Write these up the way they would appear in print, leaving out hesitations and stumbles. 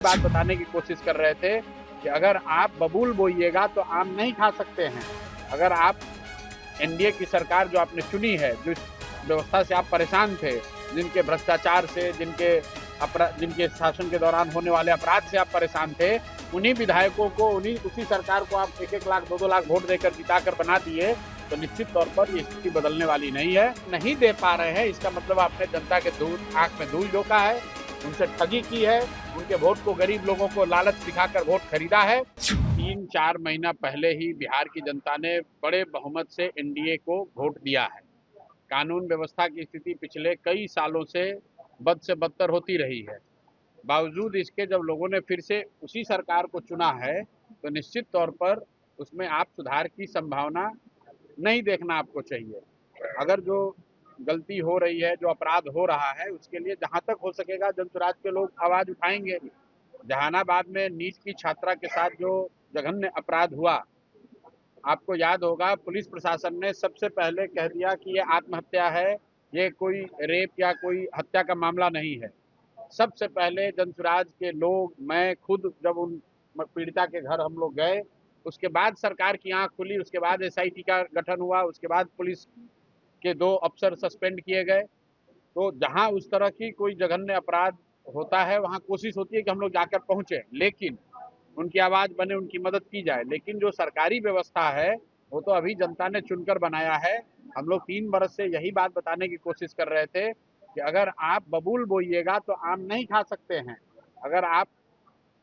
बात बताने की कोशिश कर रहे थे कि अगर आप बबूल बोइएगा तो आम नहीं खा सकते हैं। अगर आप एनडीए की सरकार जो आपने चुनी है, जिस व्यवस्था से आप परेशान थे, जिनके भ्रष्टाचार से, जिनके शासन के दौरान होने वाले अपराध से आप परेशान थे, उन्हीं विधायकों को, उसी सरकार को आप 1-1 लाख 2-2 लाख वोट देकर जिताकर बना दिए, तो निश्चित तौर पर ये स्थिति बदलने वाली नहीं है। नहीं दे पा रहे हैं, इसका मतलब आपने जनता के आंख में धूल झोंका है, उनसे ठगी की है, उनके वोट को, गरीब लोगों को लालच दिखाकर वोट खरीदा है। 3-4 महीना पहले ही बिहार की जनता ने बड़े बहुमत से एनडीए को वोट दिया है। कानून व्यवस्था की स्थिति पिछले कई सालों से बदतर होती रही है। बावजूद इसके जब लोगों ने फिर से उसी सरकार को चुना है, तो निश्चित तौर पर उसमें आप सुधार की संभावना नहीं देखना आपको चाहिए। अगर जो गलती हो रही है, जो अपराध हो रहा है, उसके लिए जहां तक हो सकेगा जनसुराज के लोग आवाज उठाएंगे। जहानाबाद में नीट की छात्रा के साथ जो जघन्य अपराध हुआ, आपको याद होगा, पुलिस प्रशासन ने सबसे पहले कह दिया कि ये आत्महत्या है, ये कोई रेप या कोई हत्या का मामला नहीं है। सबसे पहले जनसुराज के लोग, मैं खुद जब उन पीड़िता के घर हम लोग गए, उसके बाद सरकार की आंख खुली, उसके बाद एसआईटी का गठन हुआ, उसके बाद पुलिस के 2 अफसर सस्पेंड किए गए। तो जहां उस तरह की कोई जघन्य अपराध होता है, वहां कोशिश होती है कि हम लोग जाकर पहुंचे, लेकिन उनकी आवाज बने, उनकी मदद की जाए। लेकिन जो सरकारी व्यवस्था है, वो तो अभी जनता ने चुनकर बनाया है। हम लोग 3 बरस से यही बात बताने की कोशिश कर रहे थे कि अगर आप बबूल बोइएगा तो आम नहीं खा सकते हैं। अगर आप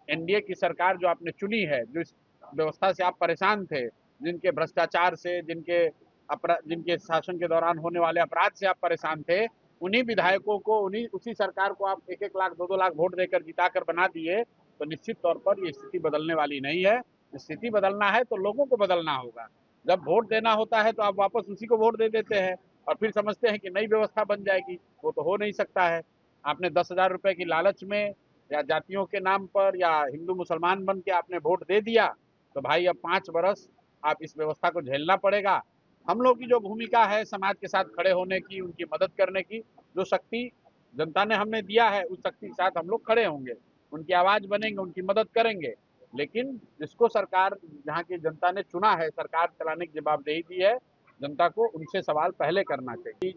एनडीए की सरकार जो आपने चुनी है, जिस व्यवस्था से आप परेशान थे, जिनके भ्रष्टाचार से, जिनके शासन के दौरान होने वाले अपराध से आप परेशान थे, उन्हीं विधायकों को, उसी सरकार को आप 1-1 लाख 2-2 लाख वोट देकर जिताकर बना दिए, तो निश्चित तौर पर ये स्थिति बदलने वाली नहीं है। स्थिति बदलना है तो लोगों को बदलना होगा। जब वोट देना होता है तो आप वापस उसी को वोट दे देते हैं और फिर समझते हैं कि नई व्यवस्था बन जाएगी। वो तो हो नहीं सकता है। आपने 10,000 रुपए की लालच में, या जातियों के नाम पर, या हिंदू मुसलमान बन के आपने वोट दे दिया, तो भाई अब 5 बरस आप इस व्यवस्था को झेलना पड़ेगा। हम लोग की जो भूमिका है समाज के साथ खड़े होने की, उनकी मदद करने की, जो शक्ति जनता ने हमें दिया है, उस शक्ति के साथ हम लोग खड़े होंगे, उनकी आवाज बनेंगे, उनकी मदद करेंगे। लेकिन जिसको सरकार, जहाँ की जनता ने चुना है, सरकार चलाने की जवाबदेही दी है, जनता को उनसे सवाल पहले करना चाहिए।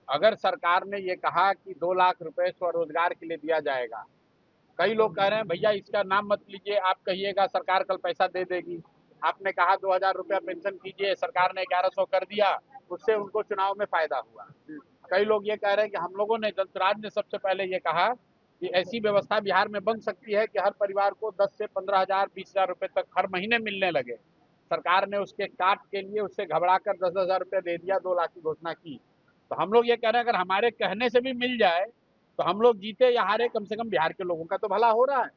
अगर सरकार ने ये कहा कि 2 लाख रुपए स्वरोजगार के लिए दिया जाएगा, कई लोग कह रहे हैं भैया इसका नाम मत लीजिए, आप कहिएगा सरकार कल पैसा दे देगी। आपने कहा 2,000 रुपया पेंशन कीजिए, सरकार ने 1100 कर दिया, उससे उनको चुनाव में फायदा हुआ। कई लोग ये कह रहे हैं कि हम लोगों ने, जनसुराज ने सबसे पहले ये कहा कि ऐसी व्यवस्था बिहार में बन सकती है कि हर परिवार को 10 से 15,000, 20,000 रुपए तक हर महीने मिलने लगे। सरकार ने उसके काट के लिए उससे घबराकर 10,000 रुपया दे दिया, 2 लाख की घोषणा की। तो हम लोग ये कह रहे हैं अगर हमारे कहने से भी मिल जाए तो हम लोग जीते या हारे, कम से कम बिहार के लोगों का तो भला हो रहा है।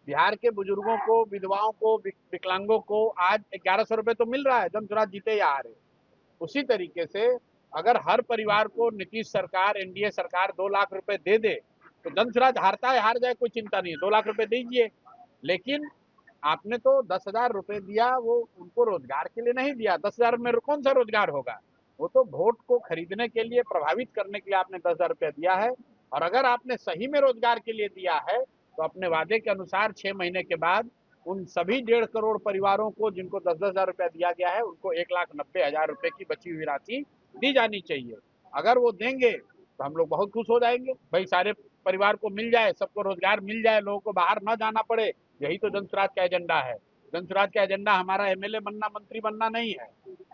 बिहार के बुजुर्गों को, विधवाओं को, विकलांगों को आज 1100 रुपए तो मिल रहा है, जनसुराज जीते या हारे। उसी तरीके से अगर हर परिवार को नीतीश सरकार, एनडीए सरकार 2 लाख रुपए दे दे, तो जनसुराज हारता है, हार जाए, कोई चिंता नहीं है, 2 लाख रुपए दीजिए। लेकिन आपने तो 10,000 रुपए दिया, वो उनको रोजगार के लिए नहीं दिया। 10,000 में कौन सा रोजगार होगा? वो तो वोट को खरीदने के लिए, प्रभावित करने के लिए आपने 10,000 रुपया दिया है। और अगर आपने सही में रोजगार के लिए दिया है, तो अपने वादे के अनुसार 6 महीने के बाद उन सभी 1.5 करोड़ परिवारों को, जिनको 10-10 हजार रुपया दिया गया है, उनको 1,90,000 रुपए की बची हुई राशि दी जानी चाहिए। अगर वो देंगे तो हम लोग बहुत खुश हो जाएंगे। भाई सारे परिवार को मिल जाए, सबको रोजगार मिल जाए, लोगों को बाहर न जाना पड़े, यही तो जनसुराज का एजेंडा है। जनसुराज का एजेंडा हमारा एमएलए बनना, मंत्री बनना नहीं है।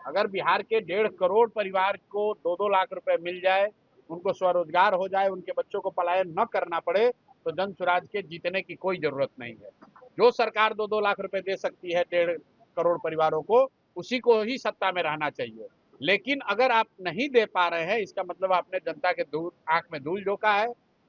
अगर बिहार के 1.5 करोड़ परिवार को 2-2 लाख रुपए मिल जाए, उनको स्वरोजगार हो जाए, उनके बच्चों को पलायन न करना पड़े, तो जनसुराज के जीतने की कोई जरूरत नहीं है। जो सरकार 2-2 लाख रुपए दे सकती है 1.5 करोड़ परिवारों को, उसी को ही सत्ता में रहना चाहिए। लेकिन अगर आप नहीं दे पा रहे हैं, इसका मतलब आपने जनता के आंख में धूल झोंका है,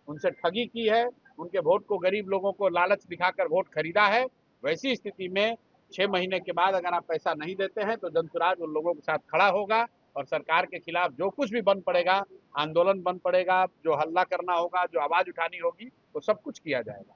उनसे ठगी की है, उनके वोट को, गरीब लोगों को लालच दिखाकर वोट खरीदा है। वैसी स्थिति में 6 महीने के बाद अगर आप पैसा नहीं देते हैं, तो जनसुराज उन लोगों के साथ खड़ा होगा और सरकार के खिलाफ जो कुछ भी बन पड़ेगा, आंदोलन बन पड़ेगा, जो हल्ला करना होगा, जो आवाज उठानी होगी, वो सब कुछ किया जाएगा।